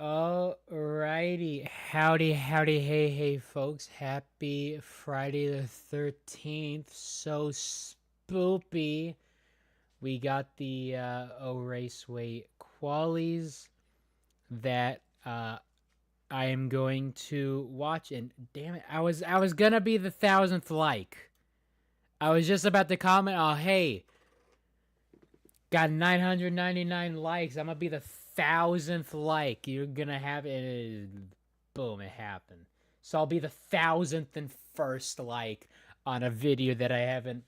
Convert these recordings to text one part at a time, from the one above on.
Alrighty, howdy, howdy, hey, hey, folks! Happy Friday the 13th. So spoopy. We got the O Raceway qualies that I am going to watch. And damn it, I was gonna be the 1000th like. I was just about to comment. Oh, hey, got 999 likes. I'm gonna be the 1000th like. You're gonna have it. Boom, it happened. So I'll be the 1001st like on a video that I haven't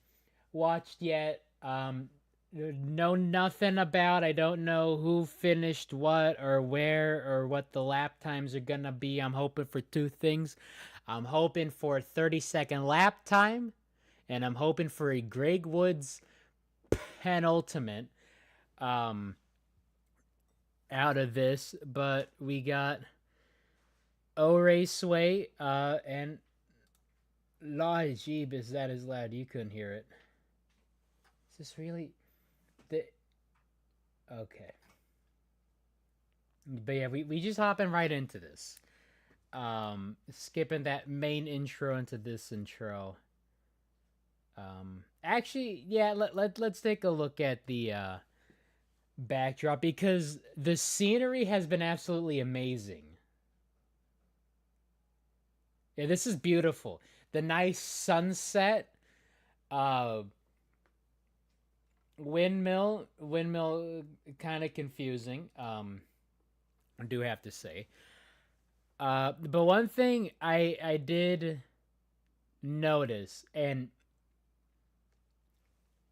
watched yet. Know nothing about. I don't know who finished what or where or what the lap times are gonna be. I'm hoping for two things. I'm hoping for a 30-second lap time, and I'm hoping for a Greg Woods penultimate um out of this. But we got O Raceway and La Jeeb, is that as loud? You couldn't hear it. Is this really the okay? But yeah, we just hopping right into this. Skipping that main intro into this intro. Actually, yeah, let's take a look at the backdrop because the scenery has been absolutely amazing. Yeah, this is beautiful. The nice sunset, uh, windmill, kind of confusing. I do have to say. But one thing I did notice, and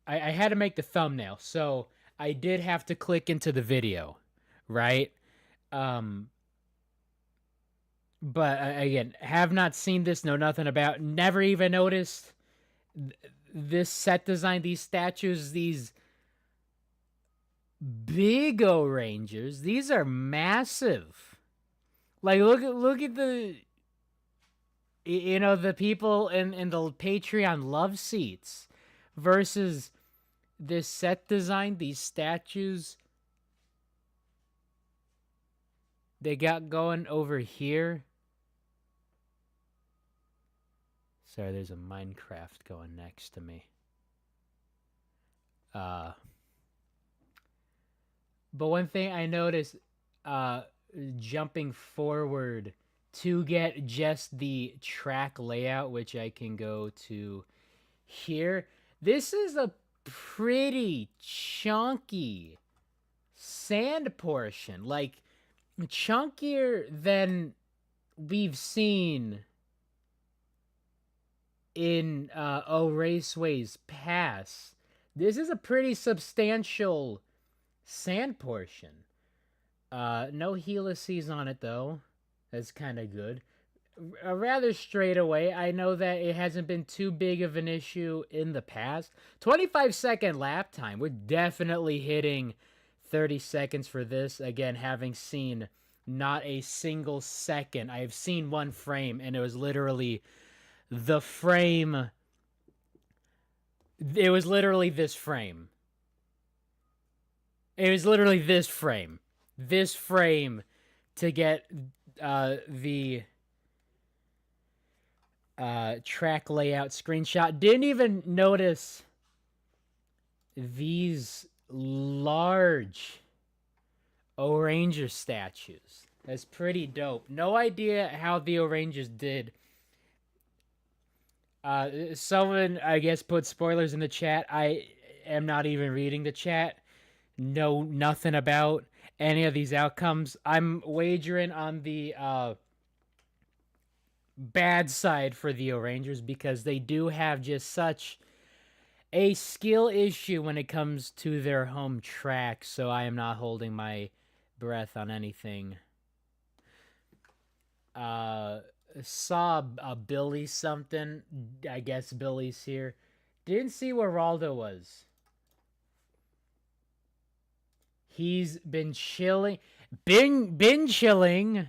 I had to make the thumbnail, so I did have to click into the video, right? Um, but again, have not seen this, know nothing about, never even noticed this set design, these statues, these big O Rangers. These are massive. Like look at the the people in the Patreon love seats versus this set design, these statues they got going over here. Sorry, there's a Minecraft going next to me. Uh but one thing I noticed jumping forward to get just the track layout, which I can go to here. This is a pretty chunky sand portion, like chunkier than we've seen in O Raceway's past. This is a pretty substantial sand portion. No helices on it though. That's kind of good. Rather straight away. I know that it hasn't been too big of an issue in the past. 25-second lap time. We're definitely hitting 30 seconds for this. Again, having seen not a single second. I've seen one frame, and it was literally the frame. It was literally this frame. It was literally this frame. This frame to get the track layout screenshot. Didn't even notice these large O-Ranger statues. That's pretty dope. No idea how the O-Rangers did. Someone, I guess, put spoilers in the chat. I am not even reading the chat. Know nothing about any of these outcomes. I'm wagering on the bad side for the O-Rangers because they do have just such a skill issue when it comes to their home track, so I am not holding my breath on anything. Saw a Billy something. I guess Billy's here. Didn't see where Raldo was. He's been chilling. Been chilling.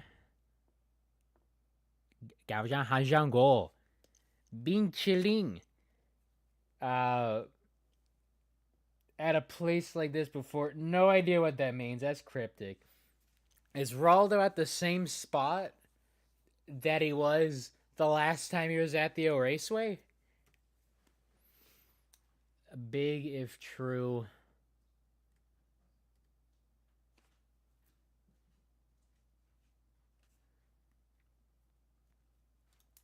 搞像韩上过 been chilling at a place like this before. No idea what that means. That's cryptic. Is Raldo at the same spot that he was the last time he was at the O Raceway? Big if true.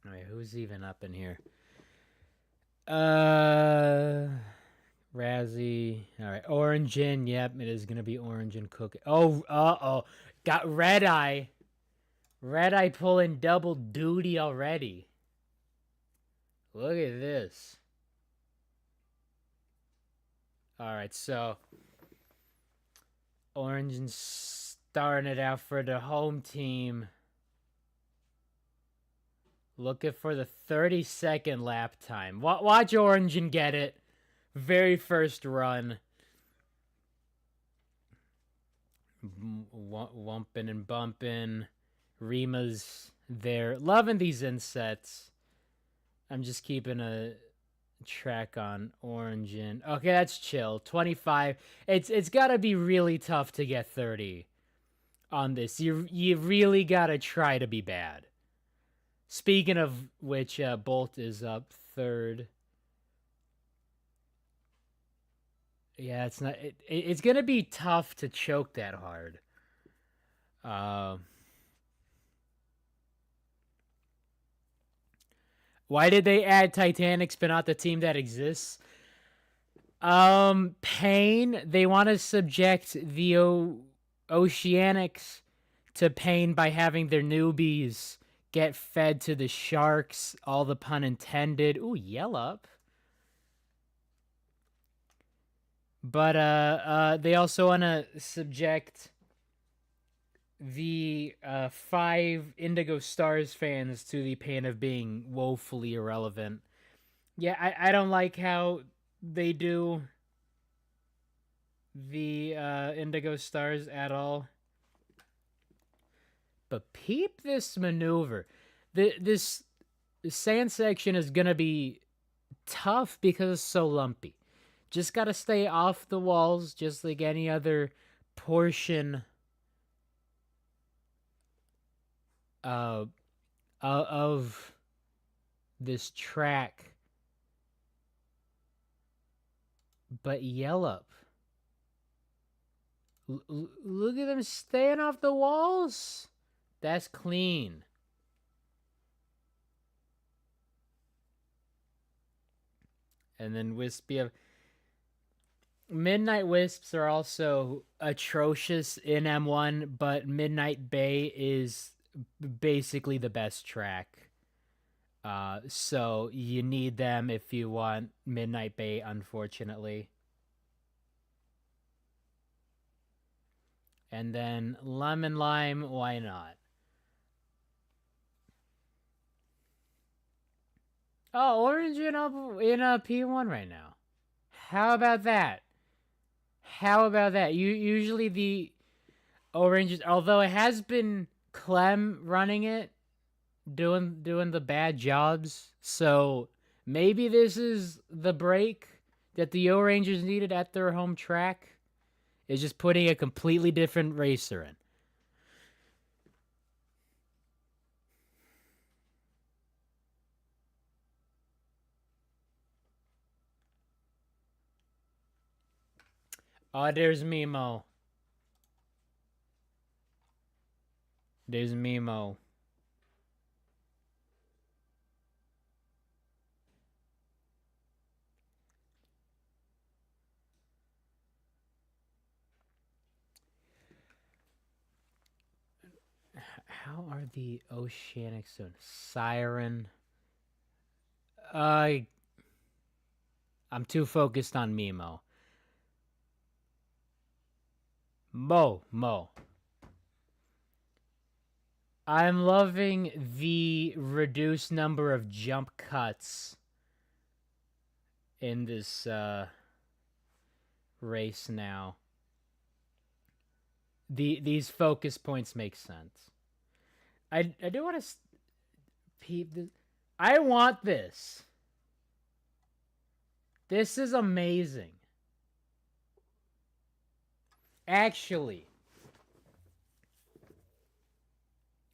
All right, who's even up in here? Razzie. All right, Orangin. Yep, it is gonna be Orangin cookie. Oh, got Red Eye. Red Eye pulling double duty already. Look at this. All right, so Orangin starting it out for the home team. Looking for the 30-second lap time. Watch Orangin get it. Very first run. Wumping and bumping. Rima's there. Loving these insets. I'm just keeping a track on Orangin. Okay, that's chill. 25. It's got to be really tough to get 30 on this. You really got to try to be bad. Speaking of which, Bolt is up third. Yeah, it's not. It's gonna be tough to choke that hard. Why did they add Titanic Spin Out the team that exists? Pain. They want to subject the Oceanics to pain by having their newbies get fed to the sharks. All the pun intended. Ooh, yell up. But they also want to subject the 5 Indigo Stars fans to the pain of being woefully irrelevant. Yeah, I don't like how they do the Indigo Stars at all. But peep this maneuver. This sand section is going to be tough because it's so lumpy. Just got to stay off the walls just like any other portion of this track. But yell up. Look at them staying off the walls. That's clean. And then Wispy. Midnight Wisps are also atrocious in M1, but Midnight Bay is basically the best track. So you need them if you want Midnight Bay, unfortunately. And then Lemon Lime, why not? Oh, Orange in a P1 right now. How about that? How about that? Usually the Orange, although it has been Clem running it, doing the bad jobs. So maybe this is the break that the O-Rangers needed at their home track. Is just putting a completely different racer in. Oh, there's Mimo. There's Mimo. How are the Oceanics doing? Siren. I'm too focused on Mimo. Mo. I'm loving the reduced number of jump cuts in this race now. These focus points make sense. I do want to peep this. I want this. This is amazing. Actually,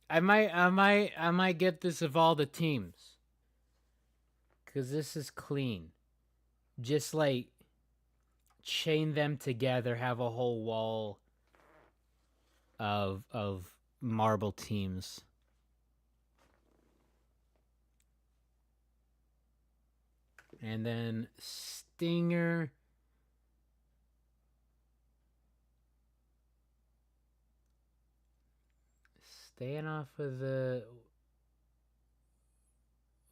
I might get this of all the teams, cause this is clean. Just like chain them together, have a whole wall of marble teams. And then Stinger. Staying off of the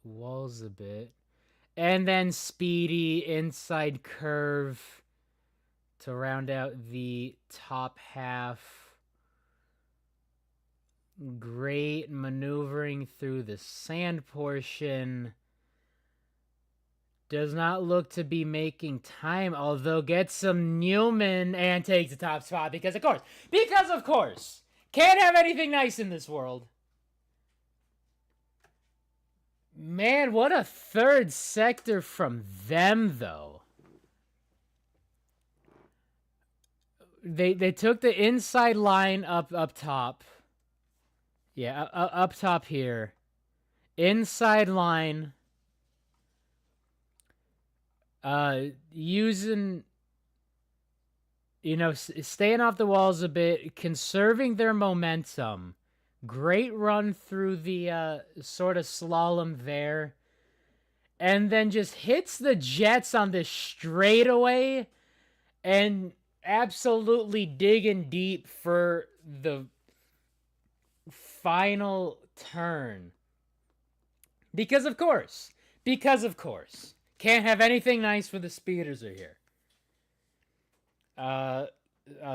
walls a bit. And then Speedy inside curve to round out the top half. Great maneuvering through the sand portion. Does not look to be making time, although gets some Newman and takes the top spot because of course. Because of course. Can't have anything nice in this world. Man, what a third sector from them, though. They took the inside line up top. Yeah, up top here. Inside line. Using, staying off the walls a bit, conserving their momentum. Great run through the sort of slalom there. And then just hits the jets on this straightaway and absolutely digging deep for the final turn. Because of course. Can't have anything nice for the speeders are here.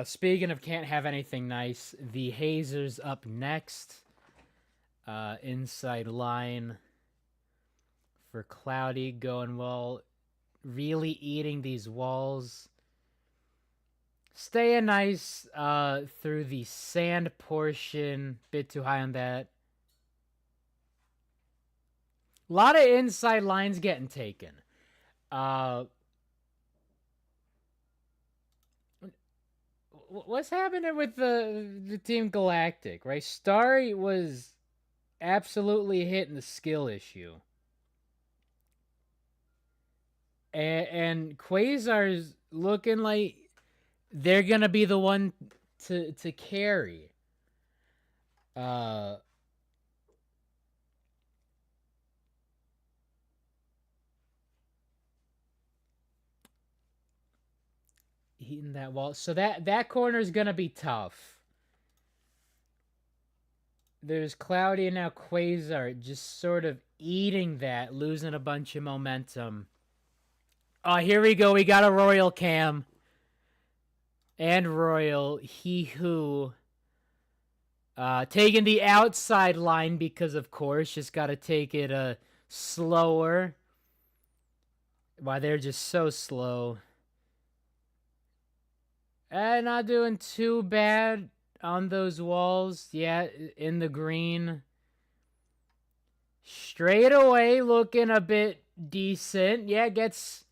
Speaking of can't have anything nice, the Hazers up next. Inside line for Cloudy going well. Really eating these walls. Staying nice through the sand portion. Bit too high on that. A lot of inside lines getting taken. What's happening with the Team Galactic, right? Starry was absolutely hitting the skill issue. And Quasar's looking like they're going to be the one to carry. Hitting that wall. So that corner is going to be tough. There's Cloudy and now Quasar just sort of eating that, losing a bunch of momentum. Oh, here we go. We got a Royal Cam. And Royal, he who taking the outside line because, of course, just got to take it slower. Why, they're just so slow. Not doing too bad on those walls. Yeah, in the green. Straight away looking a bit decent. Yeah, gets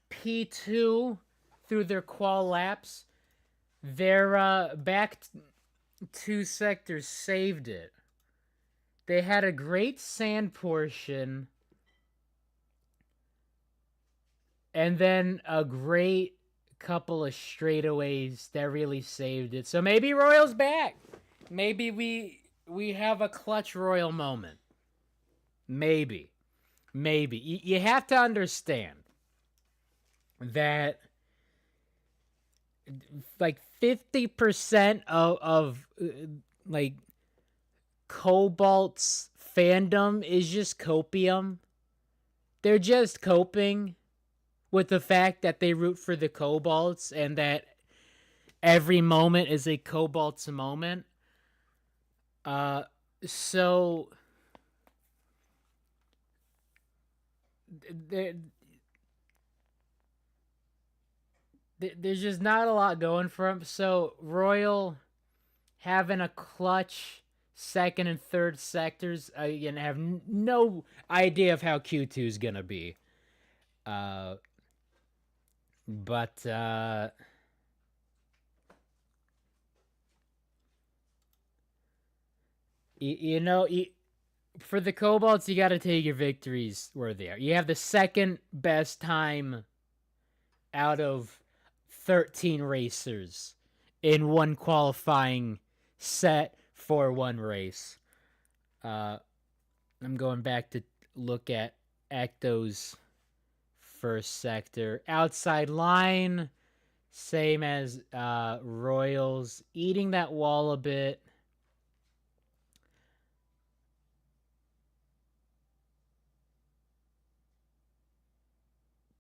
P2 through their qual laps. Their back two sectors saved it. They had a great sand portion. And then a great couple of straightaways that really saved it. So maybe Royal's back. Maybe we have a clutch Royal moment. Maybe. You have to understand that like 50% of like Cobalt's fandom is just copium. They're just coping with the fact that they root for the Cobalts and that every moment is a Cobalt's moment. So there's just not a lot going for him. So Royal having a clutch second and third sectors, again, have no idea of how Q2 is gonna be. But You know, for the Cobalts, you got to take your victories where they are. You have the second best time out of 13 racers in one qualifying set for one race. I'm going back to look at Ecto's first sector. Outside line, same as Royals. Eating that wall a bit.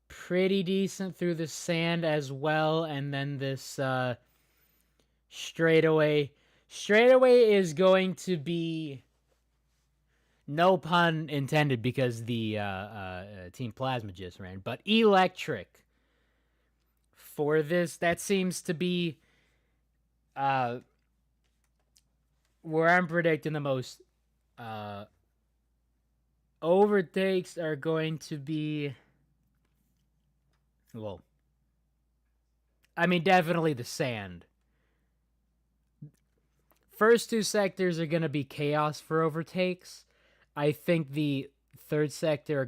Pretty decent through the sand as well. And then this straightaway. Straightaway is going to be, no pun intended, because the Team Plasma just ran, but electric for this. That seems to be where I'm predicting the most overtakes are going to be. Well, I mean, definitely the sand. First two sectors are going to be chaos for overtakes. I think the third sector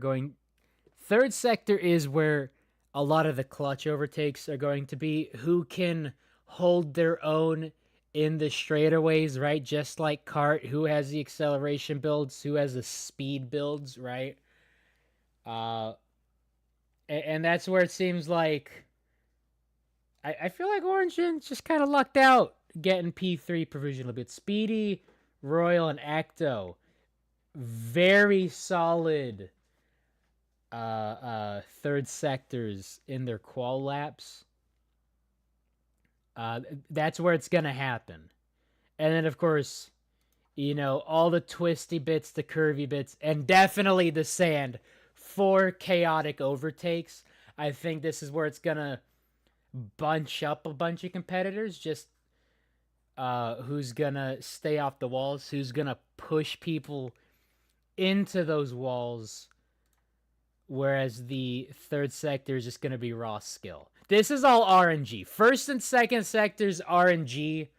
is where a lot of the clutch overtakes are going to be. Who can hold their own in the straightaways, right? Just like kart, who has the acceleration builds, who has the speed builds, right? And that's where it seems like I feel like Origin just kind of lucked out getting P3 provisionally. But Speedy, Royal, and Ecto, very solid third sectors in their qual laps. That's where it's gonna happen. And then of course, you know, all the twisty bits, the curvy bits, and definitely the sand for chaotic overtakes. I think this is where it's gonna bunch up a bunch of competitors. Just who's gonna stay off the walls, who's gonna push people into those walls, whereas the third sector is just gonna be raw skill. This is all RNG. First and second sectors RNG,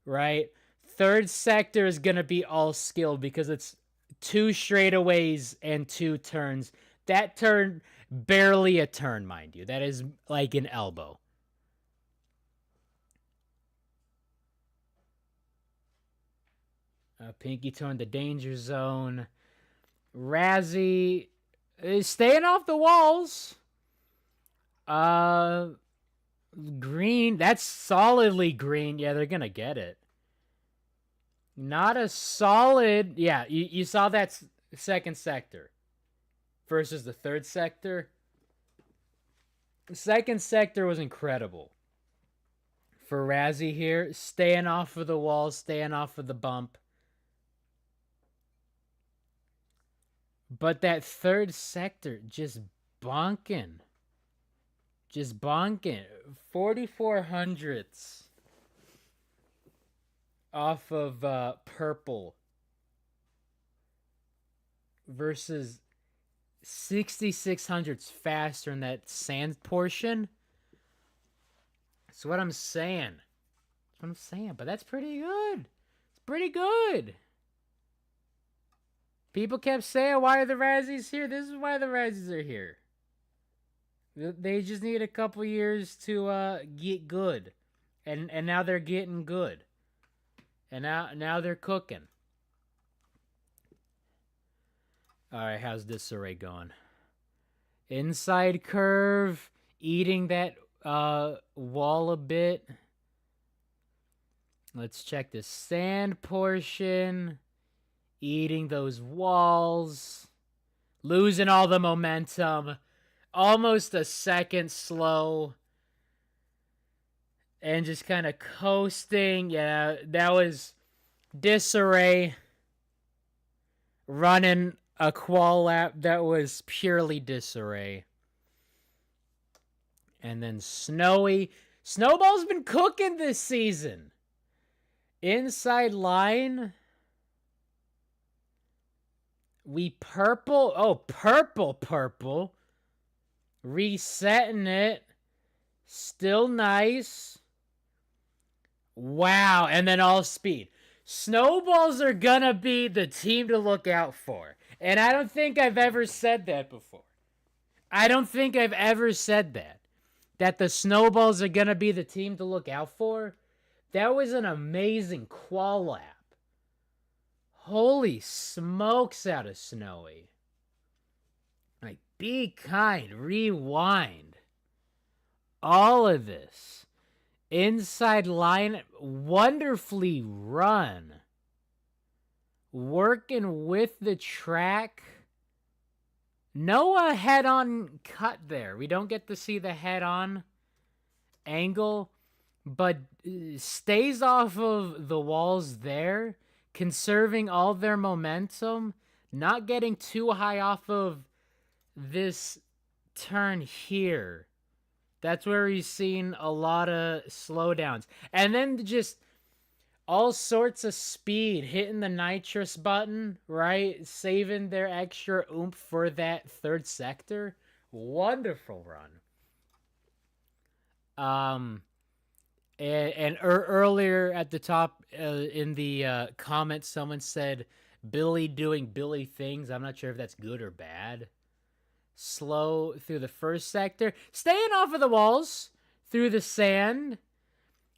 right? Third sector is gonna be all skill because it's 2 straightaways and 2 turns. That turn, barely a turn, mind you. That is like an elbow. Pinky toe in the danger zone. Razzie is staying off the walls. Green. That's solidly green. Yeah, they're gonna get it. Not a solid. Yeah, you saw that second sector versus the third sector. The second sector was incredible for Razzie here. Staying off of the wall, staying off of the bump. But that third sector, just bonking. Just bonking. 4,400ths off of purple versus 6,600ths faster in that sand portion. That's what I'm saying. That's what I'm saying. But that's pretty good. It's pretty good. People kept saying, why are the Razzies here? This is why the Razzies are here. They just need a couple years to get good. And now they're getting good. And now they're cooking. Alright, how's disarray going? Inside curve. Eating that wall a bit. Let's check the sand portion. Eating those walls. Losing all the momentum. Almost a second slow. And just kind of coasting. Yeah, that was disarray. Running a qual lap that was purely disarray. And then Snowy. Snowball's been cooking this season. Inside line. We purple. Oh, purple. Resetting it. Still nice. Wow. And then all speed. Snowballs are gonna be the team to look out for. And I don't think I've ever said that before. I don't think I've ever said that. That the Snowballs are gonna be the team to look out for. That was an amazing qual lap. Holy smokes out of Snowy. Like, be kind, rewind. All of this. Inside line, wonderfully run. Working with the track. No head-on cut there. We don't get to see the head-on angle, but stays off of the walls there, conserving all their momentum, not getting too high off of this turn here. That's where he's seen a lot of slowdowns. And then just all sorts of speed, hitting the nitrous button, right? Saving their extra oomph for that third sector. Wonderful run. And earlier at the top in the comments, someone said Billy doing Billy things. I'm not sure if that's good or bad. Slow through the first sector, staying off of the walls through the sand,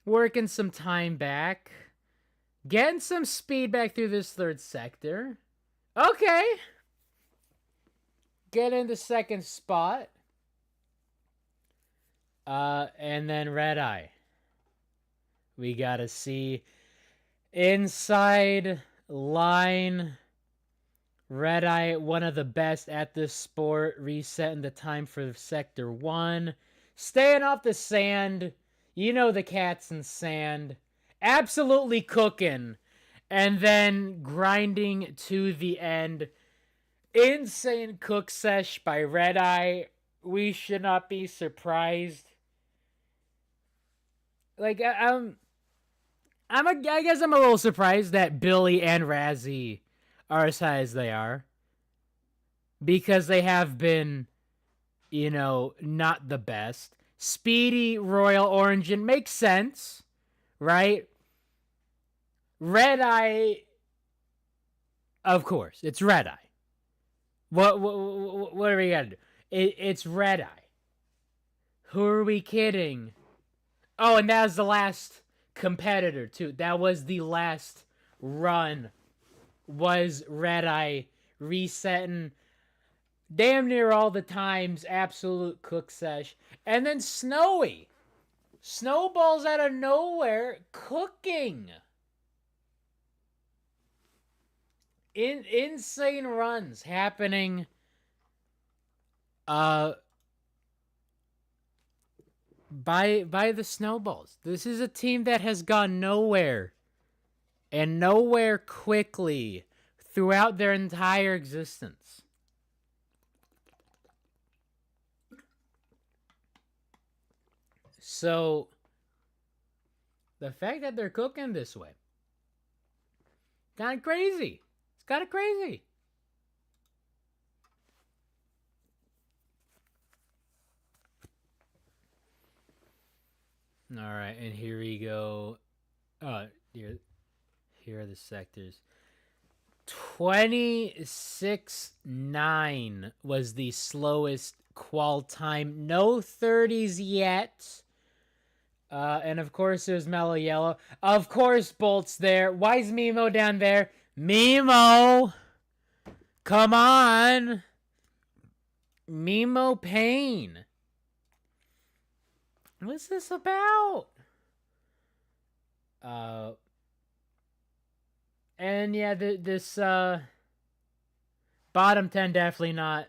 working some time back, getting some speed back through this third sector. Okay. Get into second spot. And then Red Eye. We gotta see inside line. Red Eye, one of the best at this sport, resetting the time for sector 1. Staying off the sand. You know the cats in sand. Absolutely cooking. And then grinding to the end. Insane cook sesh by Red Eye. We should not be surprised. Like, I guess I'm a little surprised that Billy and Razzie are as high as they are. Because they have been, you know, not the best. Speedy, Royal Orange, and makes sense, right? Red Eye, of course, it's Red Eye. What are we gonna do? It's Red Eye. Who are we kidding? Oh, and that was the last competitor, too. That was the last run. Was Red Eye resetting damn near all the times. Absolute cook sesh. And then Snowy. Snowballs out of nowhere. Cooking. Insane runs happening. By the Snowballs. This is a team that has gone nowhere. And nowhere quickly throughout their entire existence. So, the fact that they're cooking this way, kind of crazy. It's kind of crazy. All right, and here we go. Here are the sectors. 26.9 was the slowest qual time. No 30s yet. And of course, there's Mellow Yellow. Of course, Bolt's there. Why is Mimo down there? Mimo! Come on! Mimo Pain. What's this about? And yeah, this bottom 10 definitely not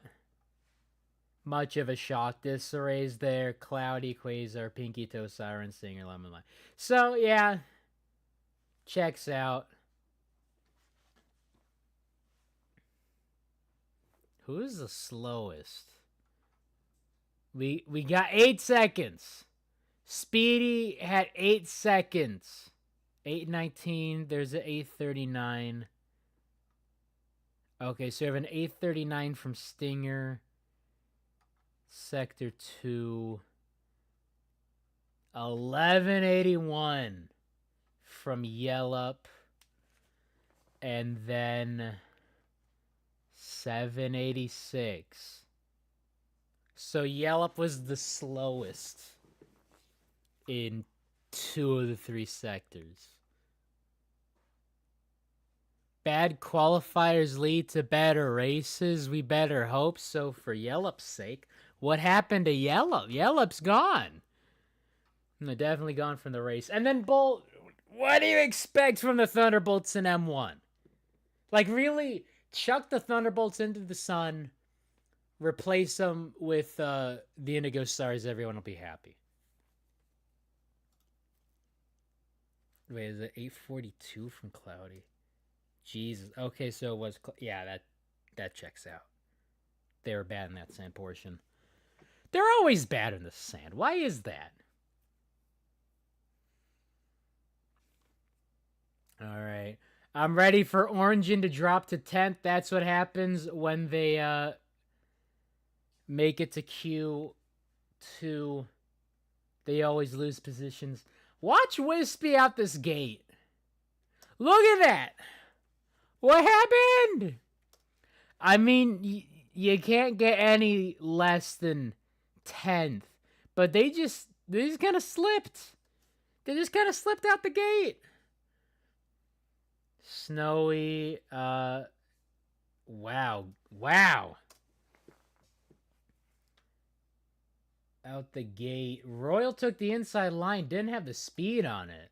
much of a shock. Disarray's there, Cloudy, Quasar, Pinky Toe, Siren, Singer, Lemon Lime. So yeah, checks out. Who's the slowest? We got 8 seconds. Speedy had 8 seconds. 8:19. There's an 8:39. Okay, so we have an 8:39 from Stinger. Sector 2. 11:81 from Yellup. And then 786. So Yelp was the slowest in 2 of the 3 sectors. Bad qualifiers lead to better races. We better hope so for Yelp's sake. What happened to Yelp? Yelp's gone. They're definitely gone from the race. And then Bolt, what do you expect from the Thunderbolts in M1? Like, really, chuck the Thunderbolts into the sun, replace them with the Indigo Stars, everyone will be happy. Wait, is it 842 from Cloudy? Jesus. Okay, so it was... yeah, that checks out. They were bad in that sand portion. They're always bad in the sand. Why is that? All right. I'm ready for Origin to drop to 10th. That's what happens when they make it to Q2. They always lose positions. Watch Wispy out this gate. Look at that. What happened? I mean, you can't get any less than 10th. But they just kind of slipped. They just kind of slipped out the gate. Snowy, wow. Out the gate. Royal took the inside line, didn't have the speed on it.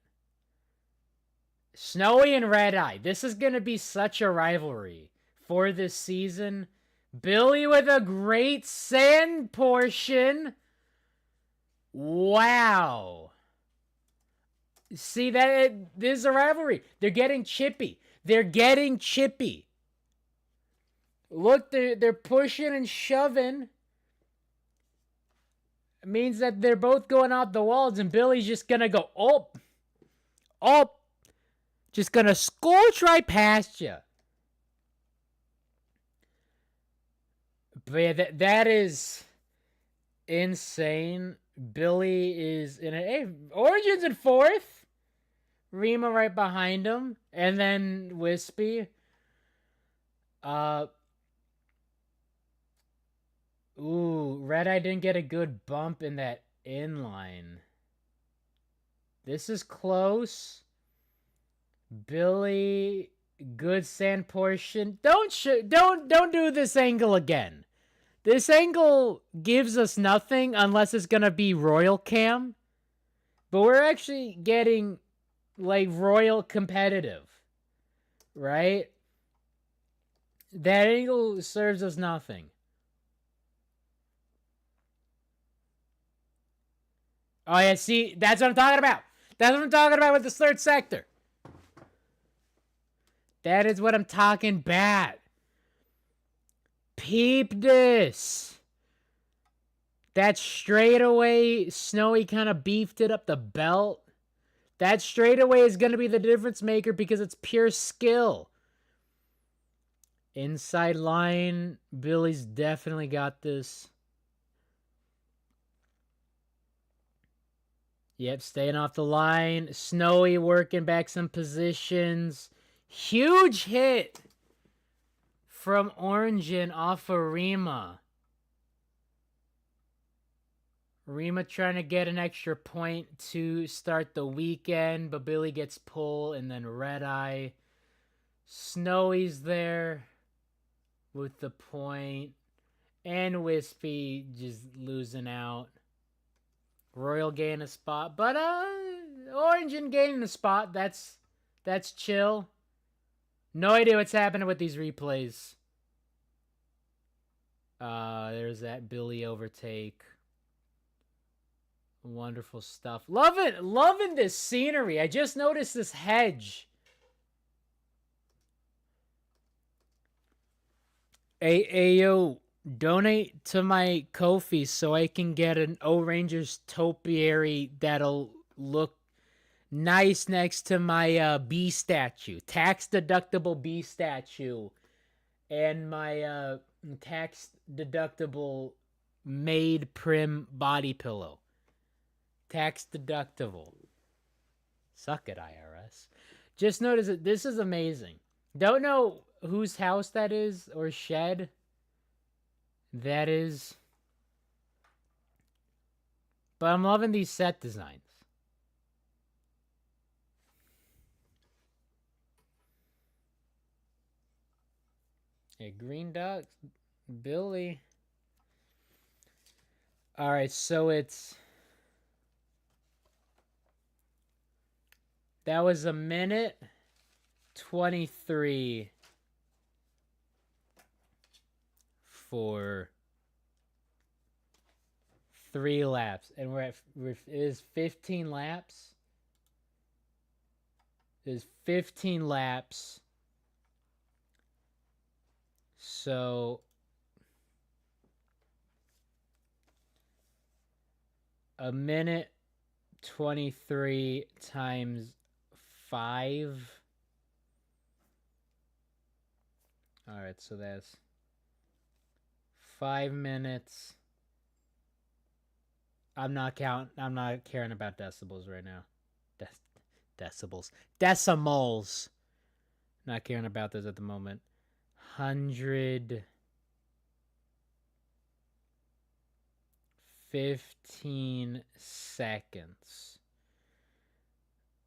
Snowy and Red Eye. This is going to be such a rivalry for this season. Billy with a great sand portion. Wow. See, this is a rivalry. They're getting chippy. Look, they're pushing and shoving. It means that they're both going out the walls, and Billy's just going to go, oh. Just going to scorch right past you. But yeah, that is insane. Billy is in Origin's in 4th. Rima right behind him. And then Wispy. Red Eye didn't get a good bump in that inline. This is close. Billy, good sand portion. Don't do this angle again. This angle gives us nothing unless it's gonna be Royal Cam. But we're actually getting like Royal competitive, right? That angle serves us nothing. Oh yeah, see, that's what I'm talking about. That's what I'm talking about with this 3rd sector. That is what I'm talking about. Peep this. That straightaway, Snowy kind of beefed it up the belt. That straightaway is going to be the difference maker because it's pure skill. Inside line, Billy's definitely got this. Yep, staying off the line. Snowy working back some positions. Huge hit from Origin off of Rima. Rima trying to get an extra point to start the weekend, but Billy gets pulled, and then Red Eye. Snowy's there with the point, and Wispy just losing out. Royal gain a spot, but Origin gaining a spot. That's chill. No idea what's happening with these replays. There's that Billy overtake. Wonderful stuff. Loving this scenery. I just noticed this hedge. Yo, donate to my Ko-fi so I can get an O-Rangers topiary that'll look nice next to my bee statue. Tax-deductible bee statue. And my tax-deductible Maid Prim body pillow. Tax-deductible. Suck it, IRS. Just notice that this is amazing. Don't know whose house that is or shed that is. But I'm loving these set designs. Yeah, green duck, Billy. All right, so that was a minute 23 for 3 laps, and it is 15 laps. It is 15 laps. So a minute 23 times 5. All right, so that's 5 minutes. I'm not caring about decibels right now. Decibels. Decimals. Not caring about those at the moment. 115 seconds.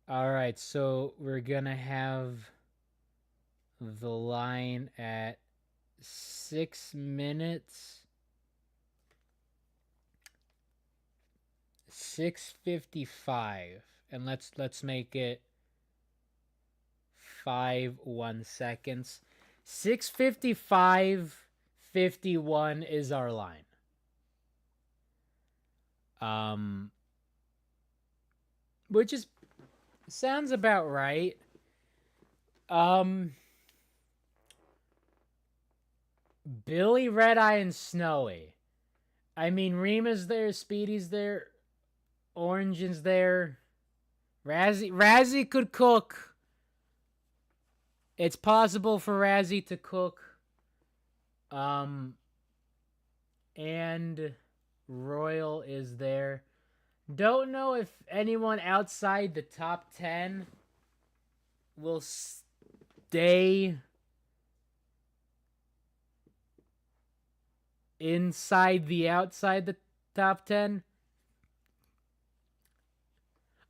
All right, so we're gonna have the line at 6 minutes 6:55, and let's make it 5 seconds. 6:55:51 is our line. Which is sounds about right. Billy, Red Eye, and Snowy. I mean, Rima's there, Speedy's there, Orange's there. Razzie could cook. It's possible for Razzie to cook. And Royal is there. Don't know if anyone outside the top 10 will stay outside the top 10.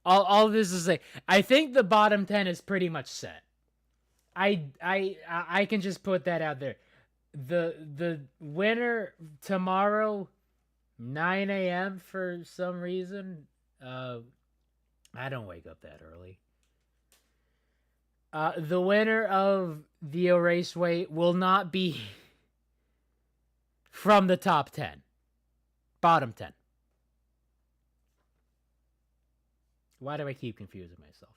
All this is like, I think the bottom 10 is pretty much set. I can just put that out there. The winner tomorrow, 9 a.m. for some reason. I don't wake up that early. The winner of the Raceway will not be from the top 10. Bottom 10. Why do I keep confusing myself?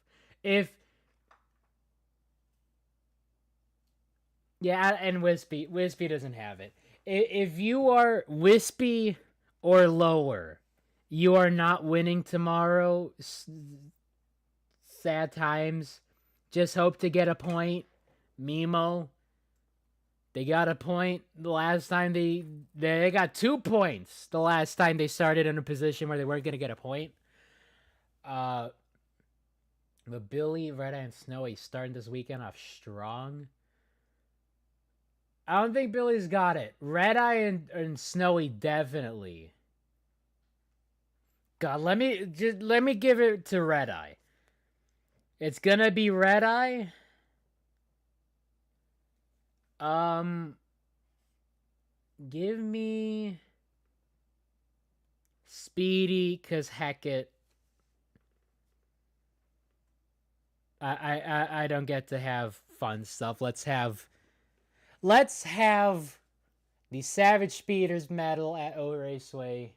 And Wispy doesn't have it. If you are Wispy or lower, you are not winning tomorrow. Sad times. Just hope to get a point. Mimo. They got a point the last time they got 2 points the last time they started in a position where they weren't going to get a point. The Billy, Red Eye, and Snowy starting this weekend off strong. I don't think Billy's got it. Red Eye and Snowy definitely. God, let me give it to Red Eye. It's gonna be Red Eye. Give me Speedy, cause heck it. I don't get to have fun stuff. Let's have the Savage Speeders medal at O Raceway.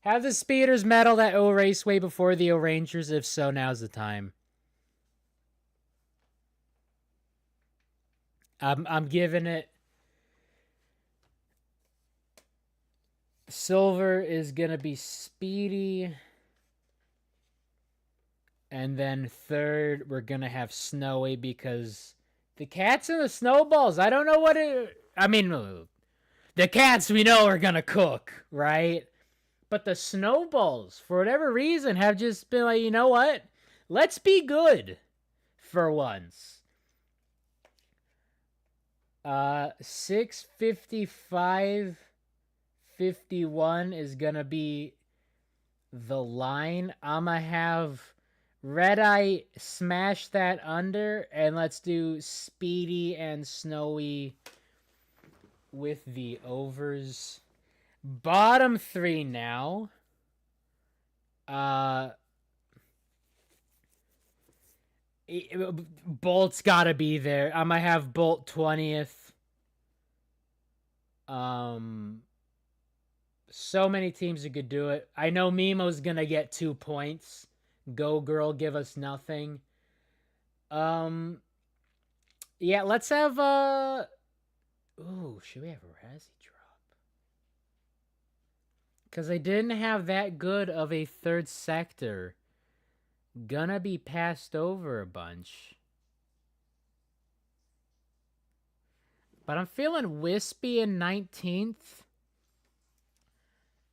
Have the Speeders medal at O Raceway before the O Rangers. If so, now's the time. I'm giving it. Silver is gonna be Speedy. And then third, we're gonna have Snowy because the Cats and the Snowballs. I don't know what it. I mean, the Cats we know are gonna cook, right? But the Snowballs, for whatever reason, have just been like, you know what? Let's be good for once. 6:55:51 is gonna be the line. I'ma have Red Eye smash that under, and let's do Speedy and Snowy with the overs. Bottom three now. Bolt's gotta be there. I'm gonna have Bolt 20th. So many teams who could do it. I know Mimo's gonna get 2 points. Go Girl, give us nothing. Yeah, let's have ooh, should we have a Razzie drop? Because I didn't have that good of a third sector. Gonna be passed over a bunch. But I'm feeling Wispy in 19th.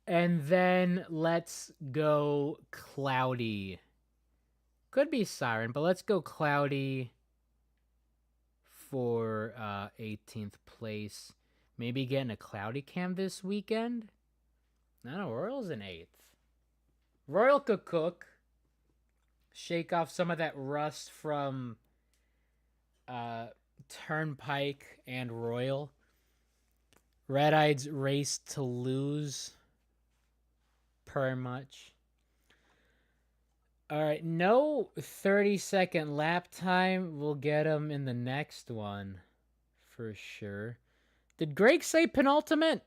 And then let's go Cloudy. Could be Siren, but let's go Cloudy for 18th place. Maybe getting a Cloudy cam this weekend? No, Royal's in 8th. Royal could cook. Shake off some of that rust from Turnpike and Royal. Red Eye's race to lose. Per much. All right, no 30-second lap time. We'll get him in the next one for sure. Did Greg say penultimate?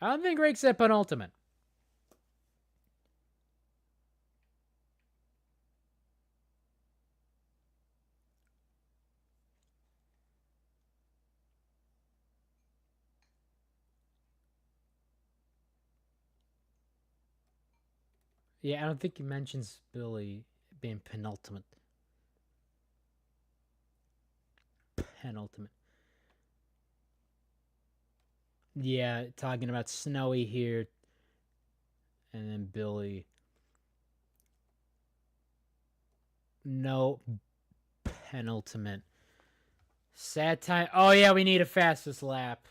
I don't think Greg said penultimate. Yeah, I don't think he mentions Billy being penultimate. Penultimate. Yeah, talking about Snowy here. And then Billy. No, penultimate. Sad time. Oh, yeah, we need a fastest lap.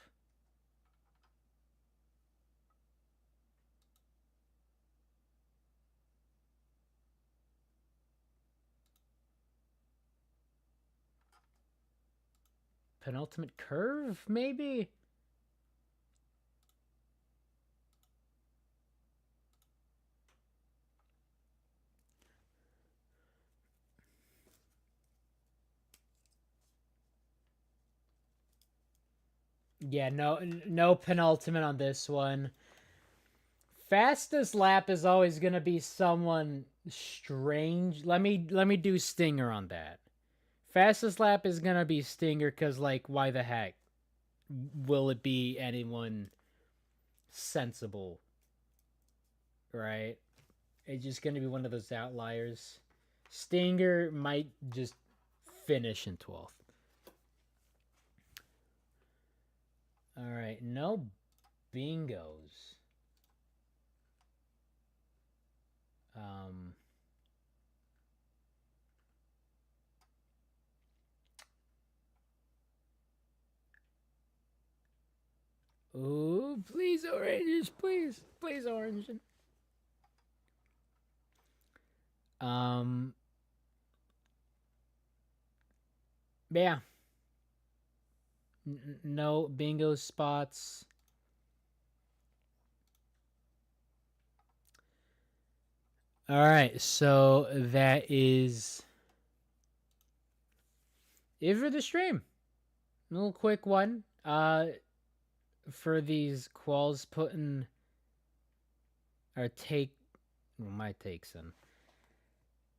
Penultimate curve, maybe? Yeah, no penultimate on this one. Fastest lap is always gonna be someone strange. Let me do Stinger on that. Fastest lap is gonna be Stinger because like why the heck will it be anyone sensible? Right? It's just gonna be one of those outliers. Stinger might just finish in 12th. All right, no bingos. Ooh, please oranges, please, please orange. Yeah. No bingo spots. All right, so that is it for the stream. A little quick one. For these quals, putting our take, well, my takes in.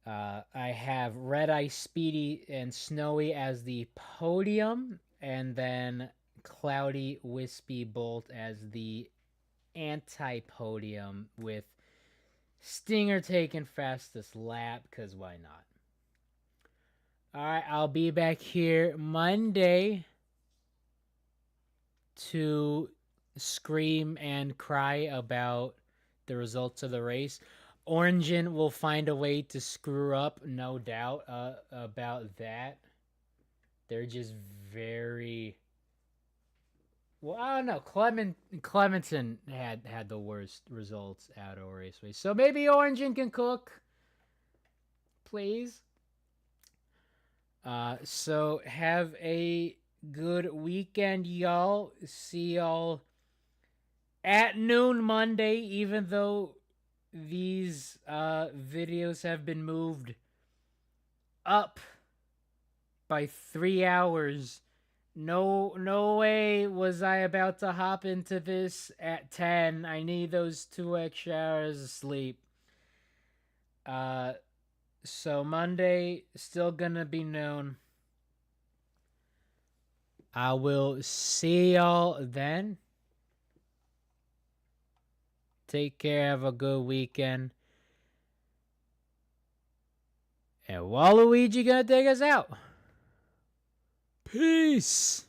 I have Red Eye, Speedy, and Snowy as the podium, and then Cloudy, Wispy, Bolt as the anti-podium, with Stinger taking fastest lap, because why not? Alright, I'll be back here Monday to scream and cry about the results of the race. Orangin will find a way to screw up, no doubt about that. They're just very well. I don't know. Clementon had the worst results at O Raceway, so maybe Orange can cook, please. So have a good weekend, y'all. See y'all at noon Monday, even though these videos have been moved up by 3 hours. No way was I about to hop into this at 10. I need those 2 extra hours of sleep. So Monday still gonna be noon. I will see y'all then. Take care. Have a good weekend. And Waluigi gonna take us out. Peace.